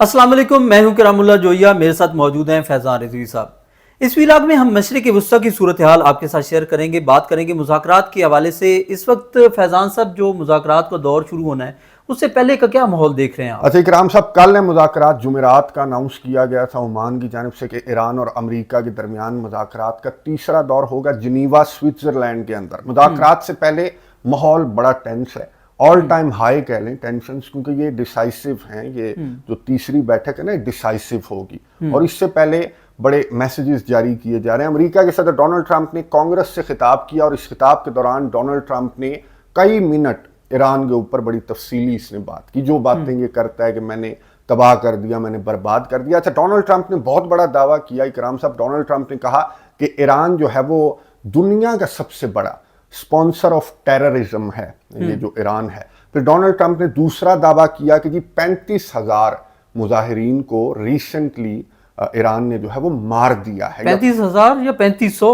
अस्सलाम वालेकुम, मैं हूं करामुल्लाह जोया। मेरे साथ मौजूद हैं फैज़ान रिजवी साहब। इस व्लॉग में हम मशरिक़ वुस्ता की सूरत हाल आपके साथ शेयर करेंगे, बात करेंगे मुज़ाकरात के हवाले से। इस वक्त फैज़ान साहब जो मुज़ाकरात का दौर शुरू होना है उससे पहले का क्या माहौल देख रहे हैं आप? अच्छा इकराम साहब, कल ने मुज़ाकरात जुमेरात का अनाउंस किया गया था ओमान की जानिब से कि ईरान और अमेरिका के दरमियान मुज़ाकरात का तीसरा दौर होगा जिनीवा स्विट्ज़रलैंड के अंदर। मुज़ाकरात से पहले माहौल बड़ा टेंस है, ऑल टाइम हाई कह लें टेंशन, क्योंकि ये डिसाइसिव हैं। ये जो तीसरी बैठक है ना, डिसाइसिव होगी। और इससे पहले बड़े मैसेजेस जारी किए जा रहे हैं। अमेरिका के सदर डोनाल्ड ट्रंप ने कांग्रेस से खिताब किया और इस खिताब के दौरान डोनाल्ड ट्रंप ने कई मिनट ईरान के ऊपर बड़ी तफसीली इसने बात की। जो बातें ये करता है कि मैंने तबाह कर दिया, मैंने बर्बाद कर दिया। अच्छा, डोनाल्ड ट्रंप ने बहुत बड़ा दावा किया इकराम साहब। डोनाल्ड ट्रंप ने कहा कि ईरान जो है वो दुनिया का सबसे बड़ा स्पॉन्सर ऑफ टेररिज्म है, ये जो ईरान है। फिर डोनाल्ड ट्रंप ने दूसरा दावा किया कि जी 35,000 मुजाहिरीन को रिसेंटली ईरान ने जो है वो मार दिया है। 35,000 या 3500?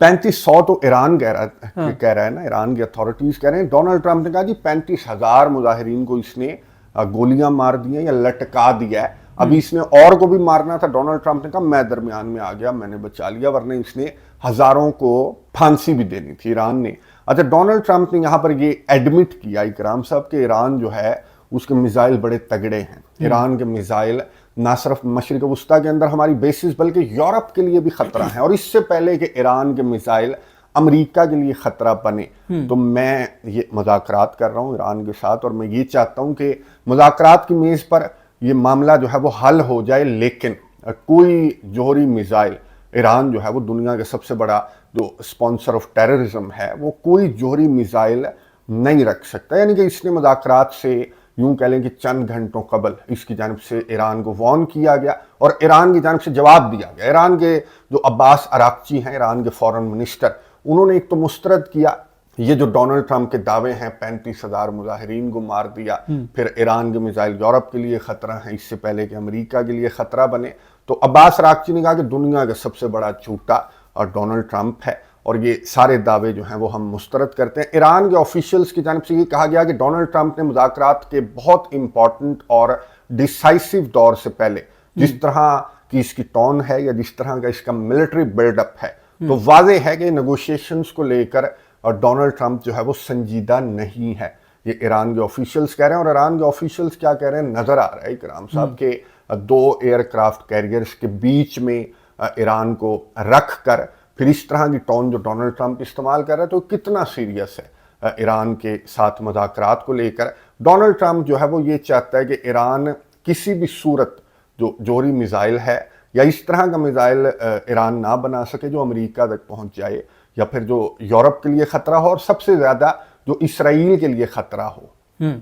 3500 तो ईरान कह रहा है ना, ईरान की अथॉरिटीज कह रहे हैं। डोनाल्ड ट्रंप ने कहा जी 35,000 मुजाहिरीन को इसने गोलियां मार दी हैं या लटका दिया है। अभी इसने और को भी मारना था। डोनाल्ड ट्रंप ने कहा मैं दरमियान में आ गया, मैंने बचा लिया, वरना इसने हजारों को फांसी भी देनी थी ईरान ने। अच्छा, डोनाल्ड ट्रंप ने यहां पर ये एडमिट किया इकराम साहब कि ईरान जो है उसके मिसाइल बड़े तगड़े हैं। ईरान के मिसाइल ना सिर्फ मशरिक वस्ता के अंदर हमारी बेसिस बल्कि यूरोप के लिए भी खतरा है। और इससे पहले कि ईरान के मिसाइल अमेरिका के लिए खतरा बने, तो मैं ये मुज़ाकरात कर रहा हूँ ईरान के साथ और मैं ये चाहता हूँ कि मुज़ाकरात की मेज़ पर ये मामला जो है वो हल हो जाए। लेकिन कोई जोहरी मिसाइल, ईरान जो है वो दुनिया का सबसे बड़ा जो स्पॉन्सर ऑफ टेररिज्म है, वो कोई जोहरी मिसाइल नहीं रख सकता। यानी कि इसने मुज़ाकरात से यूं कह लें कि चंद घंटों कबल इसकी जानिब से ईरान को वार्न किया गया और ईरान की जानिब से जवाब दिया गया। ईरान के जो अब्बास अराक्ची हैं, ईरान के फॉरेन मिनिस्टर, उन्होंने एक तो मुस्तरद किया ये जो डोनाल्ड ट्रंप के दावे हैं 35,000 मुजाहिरीन को मार दिया, फिर ईरान के मिसाइल यूरोप के लिए खतरा है इससे पहले कि अमेरिका के लिए खतरा बने। तो अब्बास अराक्ची ने कहा कि दुनिया का सबसे बड़ा झूठा और डोनाल्ड ट्रंप है और ये सारे दावे जो हैं वो हम मुस्तरद करते हैं। ईरान के ऑफिशियल्स की जानिब से ये कहा गया कि डोनाल्ड ट्रंप ने मुज़ाकरात के बहुत इंपॉर्टेंट और डिसाइसिव दौर से पहले जिस तरह की इसकी टोन है या जिस तरह का इसका मिलिट्री बिल्डअप है, तो वाज़ेह है कि नेगोशिएशंस को लेकर और डोनाल्ड ट्रंप जो है वो संजीदा नहीं है। ये ईरान के ऑफिशियल्स कह रहे हैं। और ईरान के ऑफिशियल्स क्या कह रहे हैं नजर आ रहा है इकराम साहब के 2 एयरक्राफ्ट कैरियर्स के बीच में ईरान को रख कर फिर इस तरह की टोन जो डोनाल्ड ट्रंप इस्तेमाल कर रहा है, तो कितना सीरियस है ईरान के साथ मुज़ाकरात को लेकर। डोनाल्ड ट्रंप जो है वो ये चाहता है कि ईरान किसी भी सूरत जो जोहरी मिसाइल है या इस तरह का मिसाइल ईरान ना बना सके जो अमेरिका तक पहुंच जाए या फिर जो यूरोप के लिए खतरा हो और सबसे ज्यादा जो इसराइल के लिए खतरा हो।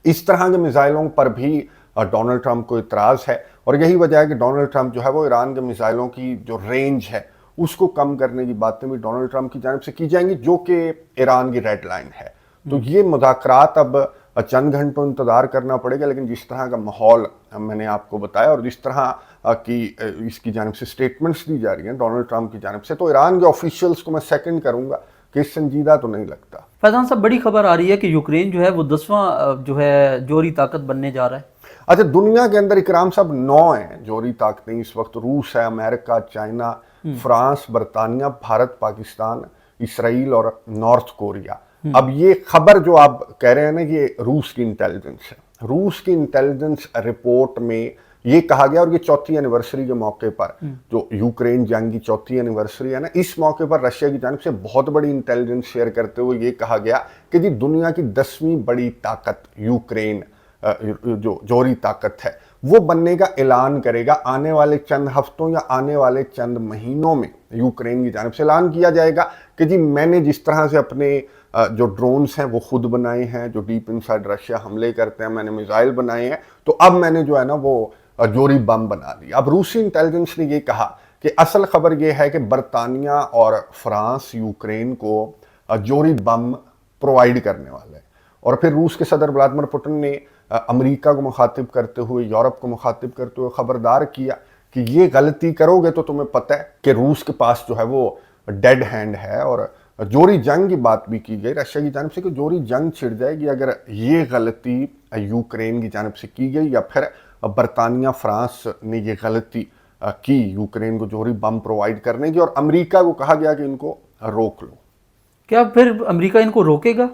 इस तरह के मिसाइलों पर भी डोनाल्ड ट्रंप को इतराज है और यही वजह है कि डोनाल्ड ट्रंप जो है वो ईरान के मिसाइलों की जो रेंज है उसको कम करने की बातें भी डोनाल्ड ट्रंप की जानिब से की जाएंगी, जो कि ईरान की रेड लाइन है। तो ये मुज़ाकरात अब चंद घंटों इंतजार करना पड़ेगा, लेकिन जिस तरह का माहौल मैंने आपको बताया और जिस तरह की इसकी जानिब से स्टेटमेंट्स दी जा रही हैं डोनाल्ड ट्रंप की जानिब से, तो ईरान के ऑफिशियल्स को मैं सेकंड करूंगा कि संजीदा तो नहीं लगता। फैज़ान साहब, बड़ी खबर आ रही है कि यूक्रेन जो है वो 10वां जो है जोहरी ताकत बनने जा रहा है। अच्छा, दुनिया के अंदर इकराम साहब 9 हैं जोहरी ताकतें इस वक्त। रूस है, अमेरिका, चाइना, फ्रांस, बरतानिया, भारत, पाकिस्तान, इसराइल और नॉर्थ कोरिया। अब ये खबर जो आप कह रहे हैं ना, ये रूस की इंटेलिजेंस है। रूस की इंटेलिजेंस रिपोर्ट में ये कहा गया, और ये चौथी एनिवर्सरी के मौके पर जो यूक्रेन जंग की चौथी एनिवर्सरी है ना, इस मौके पर रशिया की जानिब से बहुत बड़ी इंटेलिजेंस शेयर करते हुए ये कहा गया कि जी दुनिया की 10वीं बड़ी ताकत यूक्रेन जो जोहरी ताकत है वो बनने का ऐलान करेगा आने वाले चंद हफ्तों या आने वाले चंद महीनों में। यूक्रेन की जानिब से ऐलान किया जाएगा कि जी मैंने जिस तरह से अपने जो ड्रोन्स हैं वो खुद बनाए हैं जो डीप इनसाइड रशिया हमले करते हैं, मैंने मिसाइल बनाए हैं, तो अब मैंने जो है ना वो जोहरी बम बना लिया। अब रूसी इंटेलिजेंस ने ये कहा कि असल खबर ये है कि बरतानिया और फ्रांस यूक्रेन को जोहरी बम प्रोवाइड करने वाले हैं। और फिर रूस के सदर व्लादिमीर पुतिन ने अमेरिका को मुखातिब करते हुए, यूरोप को मुखातिब करते हुए खबरदार किया कि ये गलती करोगे तो तुम्हें पता है कि रूस के पास जो है वो डेड हैंड है। और जोहरी जंग की बात भी की गई रशिया की जानिब से कि जोहरी जंग छिड़ जाएगी अगर ये गलती यूक्रेन की जानिब से की गई या फिर बरतानिया फ्रांस ने ये गलती की यूक्रेन को जोहरी बम प्रोवाइड करने की, और अमेरिका को कहा गया कि इनको रोक लो। क्या फिर अमेरिका इनको रोकेगा?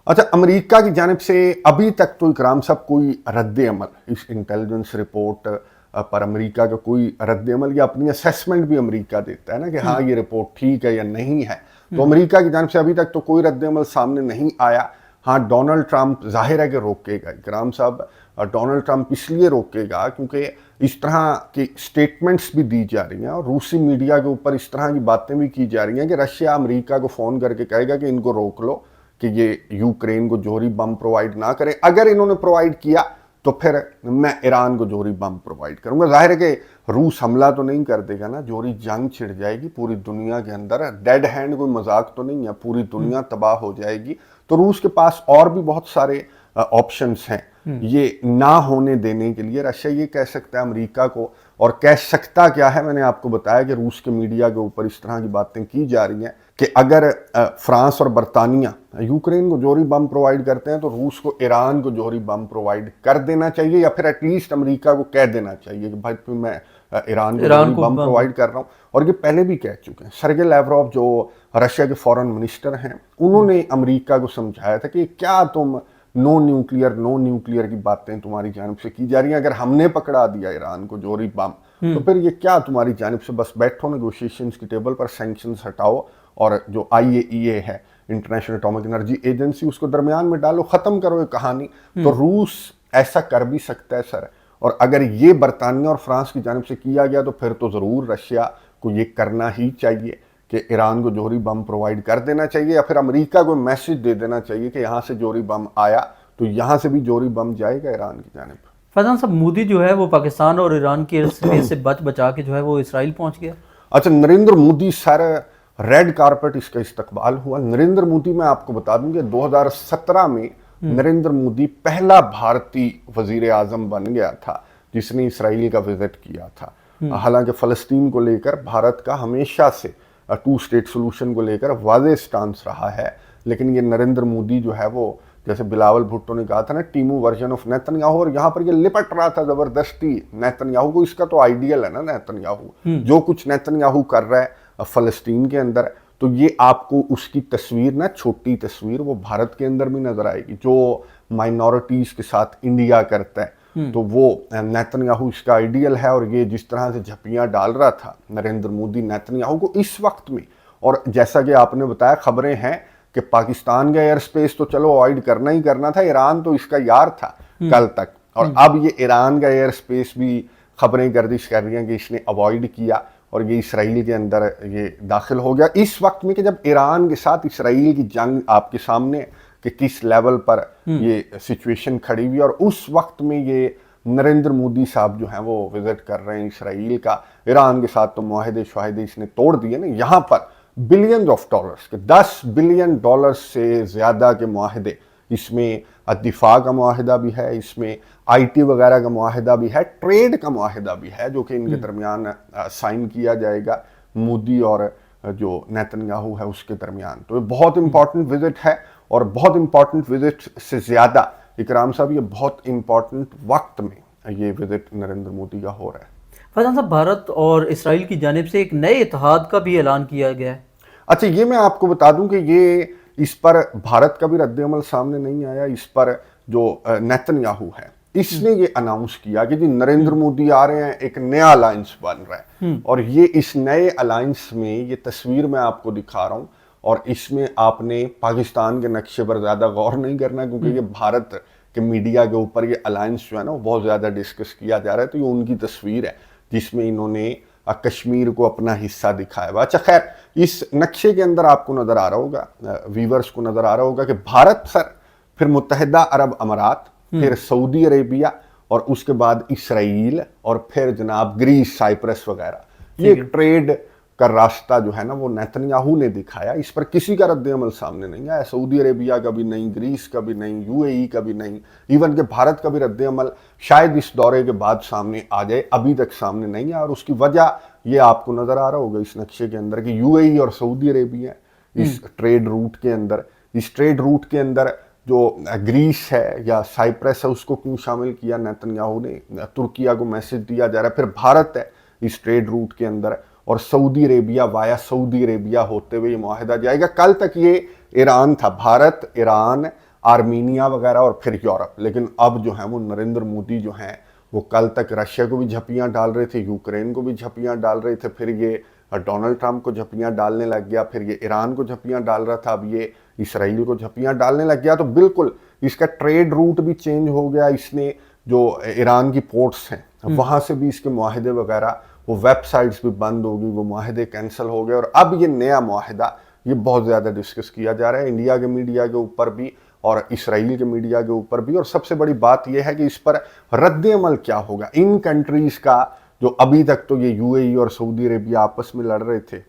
अच्छा, अमेरिका की जानिब से अभी तक तो इकराम साहब कोई रद्द अमल इस इंटेलिजेंस रिपोर्ट पर अमेरिका का कोई रद्द अमल या अपनी असेसमेंट भी अमेरिका देता है ना कि हाँ ये रिपोर्ट ठीक है या नहीं है, तो अमेरिका की जानिब से अभी तक तो कोई रद्द अमल सामने नहीं आया। हाँ, डोनाल्ड ट्रंप जाहिर है कि रोकेगा। इकराम साहब, डोनाल्ड ट्रंप इसलिए रोकेगा क्योंकि इस तरह की स्टेटमेंट्स भी दी जा रही हैं और रूसी मीडिया के ऊपर इस तरह की बातें भी की जा रही हैं कि रशिया अमेरिका को फ़ोन करके कहेगा कि इनको रोक लो कि ये यूक्रेन को जोहरी बम प्रोवाइड ना करें। अगर इन्होंने प्रोवाइड किया तो फिर मैं ईरान को जोहरी बम प्रोवाइड करूंगा। जाहिर है कि रूस हमला तो नहीं कर देगा ना, जोहरी जंग छिड़ जाएगी पूरी दुनिया के अंदर। डेड हैंड कोई मजाक तो नहीं है, पूरी दुनिया तबाह हो जाएगी। तो रूस के पास और भी बहुत सारे ऑप्शंस हैं ये ना होने देने के लिए। रशिया ये कह सकता है अमेरिका को, और कह सकता क्या है, मैंने आपको बताया कि रूस के मीडिया के ऊपर इस तरह की बातें की जा रही हैं कि अगर फ्रांस और बरतानिया यूक्रेन को जोहरी बम प्रोवाइड करते हैं तो रूस को ईरान को जोहरी बम प्रोवाइड कर देना चाहिए, या फिर एटलीस्ट अमेरिका को कह देना चाहिए कि भाई मैं ईरान को जोहरी बम प्रोवाइड कर रहा हूँ। और ये पहले भी कह चुके हैं। सर्गे लैवरोव जो रशिया के फॉरेन मिनिस्टर हैं, उन्होंने अमेरिका को समझाया था कि क्या तुम नो न्यूक्लियर की बातें तुम्हारी जानिब से की जा रही हैं। अगर हमने पकड़ा दिया ईरान को जोहरी बम तो फिर ये क्या तुम्हारी जानिब से बस बैठो नेगोशिएशंस की टेबल पर, सैंक्शंस हटाओ और जो IAEA है, इंटरनेशनल एटॉमिक एनर्जी एजेंसी, उसको दरमियान में डालो, ख़त्म करो ये कहानी। तो रूस ऐसा कर भी सकता है सर। और अगर ये बरतानिया और फ्रांस की जानिब से किया गया तो फिर तो ज़रूर रशिया को ये करना ही चाहिए कि ईरान को जोहरी बम प्रोवाइड कर देना चाहिए, या फिर अमेरिका को मैसेज दे देना चाहिए कि यहाँ से जोहरी बम आया तो यहाँ से भी जोहरी बम जाएगा ईरान की जानिब। फैजान साहब, मोदी जो है वो पाकिस्तान और ईरान के स्पेस से बचा के जो है वो इसराइल पहुंच गया। अच्छा, Narendra Modi sir, red carpet इसका इस्तकबाल हुआ। नरेंद्र मोदी, मैं आपको बता दूं कि 2017 में नरेंद्र मोदी पहला भारतीय वजीर आजम बन गया था जिसने इसराइल का विजिट किया था। हालांकि फ़लस्तीन को लेकर भारत का हमेशा से 2 स्टेट सोल्यूशन को लेकर वाज़ेह स्टांस रहा है, लेकिन ये नरेंद्र मोदी जो है वो, जैसे बिलावल भुट्टो ने कहा था ना, टीमू वर्जन ऑफ नेतन्याहू, और यहाँ पर ये लिपट रहा था ज़बरदस्ती नेतन्याहू को। इसका तो आइडियल है ना नेतन्याहू, जो कुछ नेतन्याहू कर रहा है फ़लस्तीन के अंदर, तो ये आपको उसकी तस्वीर ना, छोटी तस्वीर, वो भारत के अंदर भी नजर आएगी। जो माइनॉरिटीज़ के साथ इंडिया करता है तो वो नेतन्याहू इसका आइडियल है। और ये जिस तरह से झप्पियाँ डाल रहा था नरेंद्र मोदी नेतन्याहू को इस वक्त में, और जैसा कि आपने बताया, खबरें हैं कि पाकिस्तान का एयर स्पेस तो चलो अवॉइड करना ही करना था, ईरान तो इसका यार था कल तक, और अब ये ईरान का एयर स्पेस भी खबरें गर्दिश कर रही हैं कि इसने अवॉइड किया और ये इसराइल के अंदर ये दाखिल हो गया इस वक्त में कि जब ईरान के साथ इसराइल की जंग आपके सामने कि किस लेवल पर ये सिचुएशन खड़ी हुई, और उस वक्त में ये नरेंद्र मोदी साहब जो हैं वो विजिट कर रहे हैं इसराइल का। ईरान के साथ तो मुआहदे शुआहदे इसने तोड़ दिए ना, यहाँ पर बिलियंस ऑफ डॉलर्स के, $10 बिलियन से ज़्यादा के मुआहदे, इसमें दिफा का मुआहदा भी है, इसमें IT वगैरह का मुआहदा भी है, ट्रेड का मुआहदा भी है जो कि इनके दरमियान साइन किया जाएगा मोदी और जो नेतन्याहू है उसके दरमियान। तो ये बहुत इंपॉर्टेंट विजिट है, और बहुत इंपॉर्टेंट विजिट से ज़्यादा इकराम साहब ये बहुत इंपॉर्टेंट वक्त में ये विजिट नरेंद्र मोदी का हो रहा है। फैजान साहब, भारत और इसराइल की जानिब से एक नए इत्तेहाद का भी ऐलान किया गया है। अच्छा, ये मैं आपको बता दूं कि ये इस पर भारत का भी रद्द-ए-अमल सामने नहीं आया। इस पर जो नेतन्याहू है इसने ये अनाउंस किया कि जी नरेंद्र मोदी आ रहे हैं, एक नया अलायंस बन रहा है, और ये इस नए अलायंस में ये तस्वीर मैं आपको दिखा रहा हूँ, और इसमें आपने पाकिस्तान के नक्शे पर ज़्यादा गौर नहीं करना क्योंकि ये भारत के मीडिया के ऊपर ये अलायंस जो है ना वो बहुत ज़्यादा डिस्कस किया जा रहा है। तो ये उनकी तस्वीर है जिसमें इन्होंने कश्मीर को अपना हिस्सा दिखाया हुआ। अच्छा, खैर, इस नक्शे के अंदर आपको नज़र आ रहा होगा, व्यूवर्स को नज़र आ रहा होगा कि भारत सर, फिर मुत्तहिदा अरब अमारात, फिर सऊदी अरेबिया, और उसके बाद इसराइल, और फिर जनाब ग्रीस, साइप्रस वगैरह। ये ट्रेड का रास्ता जो है ना वो नेतन्याहू ने दिखाया। इस पर किसी का रद्द-ए-अमल सामने नहीं आया, सऊदी अरेबिया का भी नहीं, ग्रीस का भी नहीं, UAE का भी नहीं, इवन के भारत का भी रद्द-ए-अमल शायद इस दौरे के बाद सामने आ जाए, अभी तक सामने नहीं आया। और उसकी वजह ये आपको नज़र आ रहा होगा इस नक्शे के अंदर कि UAE और सऊदी अरेबिया इस ट्रेड रूट के अंदर, जो ग्रीस है या साइप्रस है उसको क्यों शामिल किया नेतन्याहू ने, तुर्किया को मैसेज दिया जा रहा है, फिर भारत है इस ट्रेड रूट के अंदर, और Saudi Arabia via Saudi Arabia होते हुए ये मुआहिदा जाएगा। कल तक ये ईरान था, भारत, ईरान, आर्मीनिया वगैरह और फिर यूरोप, लेकिन अब जो है वो नरेंद्र मोदी जो हैं वो कल तक रशिया को भी झप्पियाँ डाल रहे थे, यूक्रेन को भी झप्पियाँ डाल रहे थे, फिर ये डोनाल्ड ट्रंप को झप्पियाँ डालने लग गया, फिर ये ईरान को झप्पियाँ डाल रहा था, अब ये इसराइल को झप्पियाँ डालने लग गया। तो बिल्कुल इसका ट्रेड रूट भी चेंज हो गया। इसने जो ईरान की पोर्ट्स हैं वहाँ से भी इसके मुआहिदे वगैरह, वो वेबसाइट्स भी बंद होगी, वो मुआहिदे कैंसिल हो गए, और अब ये नया मुआहिदा ये बहुत ज़्यादा डिस्कस किया जा रहा है इंडिया के मीडिया के ऊपर भी और इसराइल के मीडिया के ऊपर भी। और सबसे बड़ी बात यह है कि इस पर रद्द अमल क्या होगा इन कंट्रीज़ का, जो अभी तक तो ये यूएई और सऊदी अरेबिया आपस में लड़ रहे थे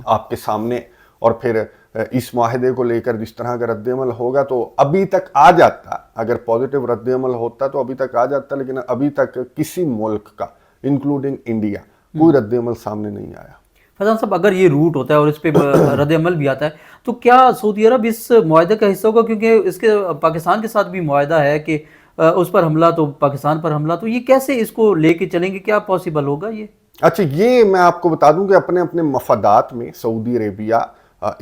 आपके सामने, और फिर इस मुआहिदे को लेकर जिस तरह का रद्द अमल होगा तो अभी तक आ जाता, अगर पॉजिटिव रद्द अमल होता तो अभी तक आ जाता, लेकिन अभी तक किसी मुल्क का इंक्लूडिंग इंडिया कोई रद्द अमल सामने नहीं आया। फैजान साहब, अगर ये रूट होता है और इस पे रद्द अमल भी आता है तो क्या सऊदी अरब इस मुआहिदे का हिस्सा होगा? क्योंकि इसके पाकिस्तान के साथ भी मुआहिदा है कि उस पर हमला तो पाकिस्तान पर हमला, तो ये कैसे इसको लेके चलेंगे, क्या पॉसिबल होगा ये? अच्छा, ये मैं आपको बता दूं कि अपने अपने मफादात में सऊदी अरेबिया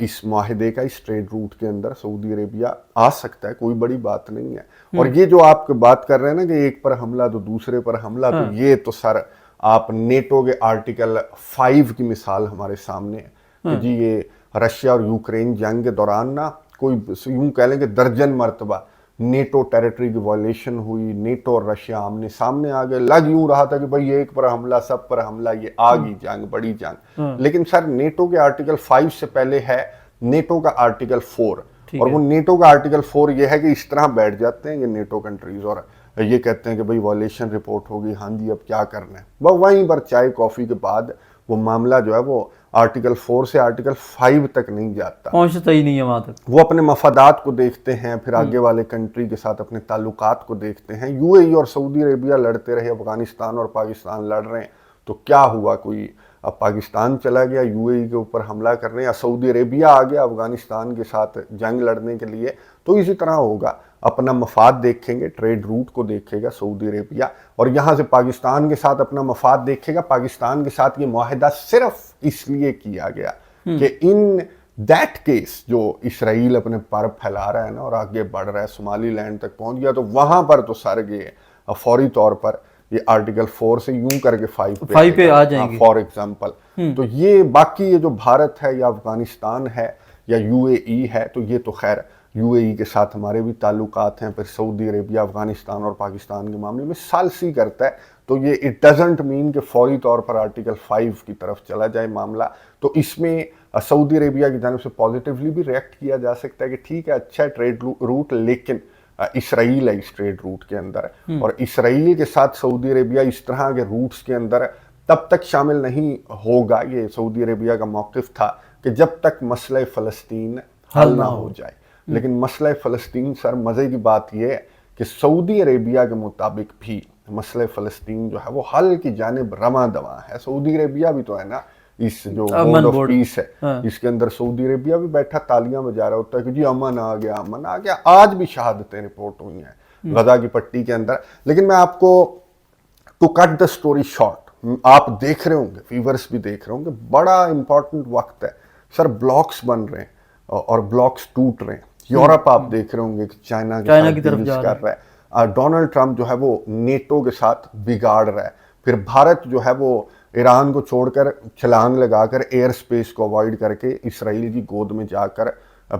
इस मुआहिदे का, इस ट्रेड रूट के अंदर सऊदी अरेबिया आ सकता है, कोई बड़ी बात नहीं है। और ये जो आप बात कर रहे हैं ना कि एक पर हमला तो दूसरे पर हमला, तो ये तो सर आप नेटो के आर्टिकल 5 की मिसाल हमारे सामने है कि जी ये रशिया और यूक्रेन जंग के दौरान ना कोई यूं कह लें कि दर्जन मरतबा नेटो टेरिटरी की वायलेशन हुई, नेटो और रशिया आमने सामने आ गए, लग यूं रहा था कि भाई एक पर हमला सब पर हमला, ये आ गई जंग, बड़ी जंग। लेकिन सर नेटो के आर्टिकल 5 से पहले है नेटो का आर्टिकल 4, और वो नेटो का आर्टिकल 4 ये है कि इस तरह बैठ जाते हैं ये नेटो कंट्रीज और ये कहते हैं कि भाई वायलेशन रिपोर्ट होगी, हाँ जी अब क्या करना है, वह वहीं पर चाय कॉफी के बाद वो मामला जो है वो आर्टिकल 4 से आर्टिकल 5 तक नहीं जाता, पहुंचता ही नहीं है वहां तक। वो अपने मफादात को देखते हैं, फिर आगे वाले कंट्री के साथ अपने ताल्लुकात को देखते हैं। यूएई और सऊदी अरेबिया लड़ते रहे, अफगानिस्तान और पाकिस्तान लड़ रहे हैं, तो क्या हुआ, कोई अब पाकिस्तान चला गया यूएई के ऊपर हमला करने, या सऊदी अरेबिया आ गया अफगानिस्तान के साथ जंग लड़ने के लिए, तो इसी तरह होगा। अपना मफाद देखेंगे, ट्रेड रूट को देखेगा सऊदी अरेबिया, और यहाँ से पाकिस्तान के साथ अपना मफाद देखेगा। पाकिस्तान के साथ ये मुआहिदा सिर्फ इसलिए किया गया कि इन दैट केस जो इसराइल अपने पर फैला रहा है ना और आगे बढ़ रहा है, सोमालीलैंड तक पहुंच गया, तो वहां पर तो सर ये फौरी तौर पर ये आर्टिकल 4 से यूं करके 5 पे आ जाएंगे फॉर एग्जाम्पल। तो ये बाकी ये जो भारत है या अफगानिस्तान है या यूएई है, तो ये तो खैर यूएई के साथ हमारे भी ताल्लुकात हैं, फिर सऊदी अरेबिया अफगानिस्तान और पाकिस्तान के मामले में सालसी करता है, तो ये इट डजंट मीन कि फौरी तौर पर आर्टिकल 5 की तरफ चला जाए मामला। तो इसमें सऊदी अरेबिया की जानिब से पॉजिटिवली भी रिएक्ट किया जा सकता है कि ठीक है, अच्छा है ट्रेड रूट, लेकिन इसराइल है इस ट्रेड रूट के अंदर, और इसराइल के साथ सऊदी अरेबिया इस तरह के रूट्स के अंदर तब तक शामिल नहीं होगा। ये सऊदी अरेबिया का मौक़िफ़ था कि जब तक मसला फ़लस्तीन हल ना हो जाए। लेकिन मसला फ़लस्तीन सर, मज़े की बात यह है कि सऊदी अरेबिया के मुताबिक भी मसला फ़लस्तीन जो है वो हल की जानिब रवां दवा है। सऊदी अरेबिया भी तो है ना इस जो बोर्ड ऑफ पीस है, इसके अंदर सऊदी अरेबिया भी बैठा तालियां बजा रहा होता है कि जी अमन आ गया, अमन आ गया। आज भी शहादतें रिपोर्ट हुई हैं गजा की पट्टी के अंदर। लेकिन मैं आपको to cut the story short, आप देख रहे होंगे, व्यूअर्स भी देख रहे होंगे, बड़ा इंपॉर्टेंट वक्त है सर, ब्लॉक्स बन रहे हैं और ब्लॉक्स टूट रहे हैं। यूरोप आप देख रहे होंगे कि चाइना की तरफ कर रहा है, डोनाल्ड ट्रंप जो है वो नेटो के साथ बिगाड़ रहा है, फिर भारत जो है वो ईरान को छोड़कर छलांग लगाकर एयर स्पेस को अवॉइड करके इसराइल की गोद में जाकर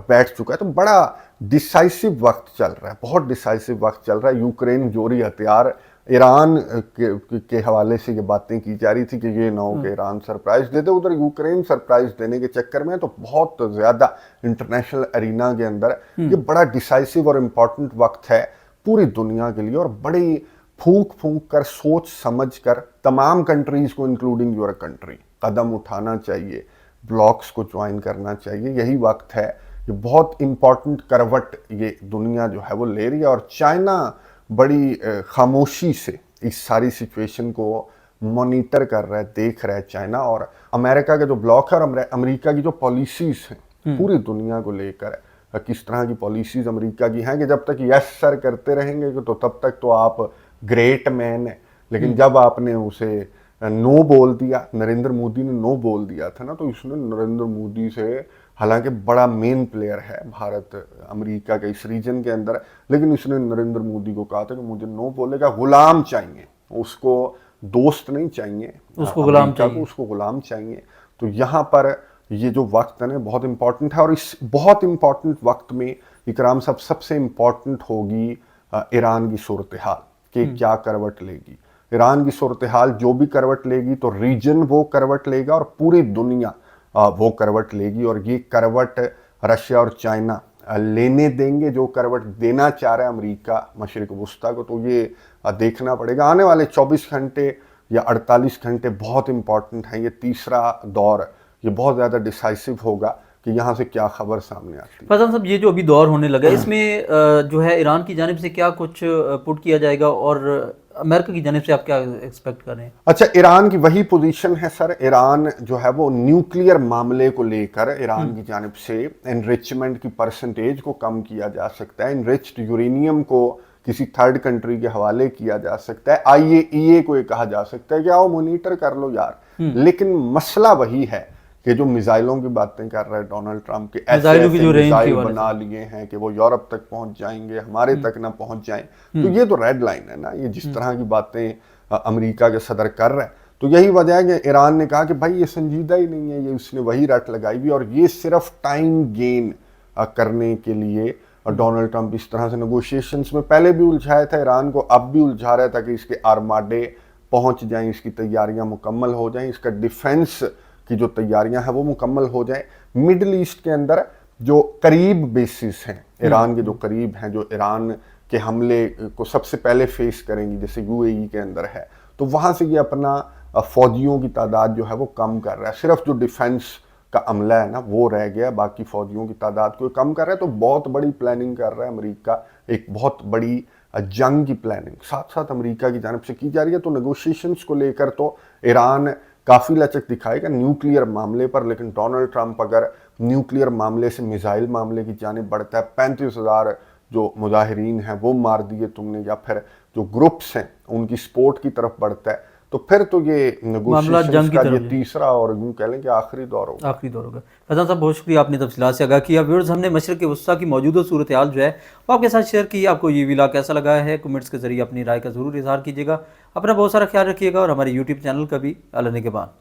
बैठ चुका है। तो बड़ा डिसाइसिव वक्त चल रहा है, बहुत डिसाइसिव वक्त चल रहा है। यूक्रेन जोरी हथियार, ईरान के हवाले से ये बातें की जा रही थी कि ये ना हो कि ईरान सरप्राइज दे दे, उधर यूक्रेन सरप्राइज देने के चक्कर में तो बहुत ज़्यादा इंटरनेशनल अरीना के अंदर ये बड़ा डिसाइसिव और इम्पॉर्टेंट वक्त है पूरी दुनिया के लिए, और बड़ी फूंक कर सोच समझ कर तमाम कंट्रीज़ को इंक्लूडिंग योर कंट्री कदम उठाना चाहिए, ब्लॉक्स को ज्वाइन करना चाहिए। यही वक्त है, ये बहुत इम्पॉर्टेंट करवट ये दुनिया जो है वो ले रही है, और चाइना बड़ी खामोशी से इस सारी सिचुएशन को मॉनिटर कर रहा है, देख रहा है चाइना। और अमेरिका का जो ब्लॉक है और अमेरिका की जो पॉलिसीज़ हैं पूरी दुनिया को लेकर, किस तरह की पॉलिसीज अमेरिका की हैं कि जब तक यस सर करते रहेंगे तो तब तक तो आप ग्रेट मैन है, लेकिन जब आपने उसे नो बोल दिया, नरेंद्र मोदी ने नो बोल दिया था ना, तो इसने नरेंद्र मोदी से, हालांकि बड़ा मेन प्लेयर है भारत अमेरिका के इस रीजन के अंदर, लेकिन इसने नरेंद्र मोदी को कहा था कि मुझे नो बोलेगा, गुलाम चाहिए उसको, दोस्त नहीं चाहिए उसको, गुलाम अमेरिका को, उसको गुलाम चाहिए। तो यहाँ पर ये जो वक्त है ना बहुत इंपॉर्टेंट है, और इस बहुत इंपॉर्टेंट वक्त में इकराम साहब सबसे इंपॉर्टेंट होगी ईरान की सूरत हाल कि क्या करवट लेगी। ईरान की सूरत हाल जो भी करवट लेगी तो रीजन वो करवट लेगा और पूरी दुनिया वो करवट लेगी, और ये करवट रशिया और चाइना लेने देंगे जो करवट देना चाह रहा है अमेरिका मशरिक वस्ता को। तो ये देखना पड़ेगा आने वाले 24 घंटे या 48 घंटे बहुत इंपॉर्टेंट हैं। ये तीसरा दौर ये बहुत ज़्यादा डिसाइसिव होगा कि यहाँ से क्या खबर सामने आती है। फैजान साहब, ये जो अभी दौर होने लगा इसमें जो है ईरान की जानिब से क्या कुछ पुट किया जाएगा और अमेरिका की जानिब से आप क्या एक्सपेक्ट कर रहे हैं? अच्छा, ईरान की वही पोजीशन है सर। ईरान जो है वो न्यूक्लियर मामले को लेकर ईरान की जानिब से एनरिचमेंट की परसेंटेज को कम किया जा सकता है, एनरिच्ड यूरेनियम को किसी थर्ड कंट्री के हवाले किया जा सकता है, IAEA को ये कहा जा सकता है कि आओ मॉनिटर कर लो यार। लेकिन मसला वही है कि जो मिसाइलों की बातें कर रहे हैं डोनाल्ड ट्रंप के, ऐसे ऐसे मिसाइल बना लिए हैं कि वो यूरोप तक पहुंच जाएंगे, हमारे तक ना पहुंच जाएं। तो ये तो रेड लाइन है ना, ये जिस तरह की बातें अमेरिका के सदर कर रहे हैं। तो यही वजह है कि ईरान ने कहा कि भाई ये संजीदा ही नहीं है, ये उसने वही रट लगाई भी, और ये सिर्फ टाइम गेन करने के लिए डोनाल्ड ट्रंप इस तरह से नेगोशिएशंस में पहले भी उलझाया था ईरान को, अब भी उलझा रहा था कि इसके आर्माडे पहुंच जाएं, इसकी तैयारियां मुकम्मल हो जाएं, इसका डिफेंस की जो तैयारियां हैं वो मुकम्मल हो जाएं। मिडल ईस्ट के अंदर जो करीब बेसिस हैं ईरान के, जो करीब हैं, जो ईरान के हमले को सबसे पहले फेस करेंगी, जैसे UAE के अंदर है, तो वहाँ से ये अपना फौजियों की तादाद जो है वो कम कर रहा है। सिर्फ जो डिफेंस का अमला है ना वो रह गया, बाकी फौजियों की तादाद को कम कर रहा है। तो बहुत बड़ी प्लानिंग कर रहा है अमेरिका, एक बहुत बड़ी जंग की प्लानिंग साथ साथ अमेरिका की जानिब से की जा रही है। तो नेगोशिएशंस को लेकर तो ईरान काफ़ी लचक दिखाएगा न्यूक्लियर मामले पर, लेकिन डोनाल्ड ट्रंप अगर न्यूक्लियर मामले से मिसाइल मामले की जानिब बढ़ता है, 35,000 जो मुजाहिरीन हैं वो मार दिए तुमने, या फिर जो ग्रुप्स हैं उनकी सपोर्ट की तरफ बढ़ता है, तो फिर तो ये नेगोशिएशंस का ये तीसरा और यूं कह लें कि आखिरी दौर होगा। आखिरी दौर होगा। फैजान साहब, बहुत शुक्रिया, आपने तफसीलात से आगाह किया। व्यूअर्स, हमने मशरिक़ वस्ता की मौजूदा सूरत हाल जो है वो आपके साथ शेयर की। आपको ये वीडियो कैसा लगा है, कमेंट्स के जरिए अपनी राय का ज़रूर इजहार कीजिएगा। अपना बहुत सारा ख्याल रखिएगा और हमारे YouTube चैनल का भी अल्लाह ने के बाद।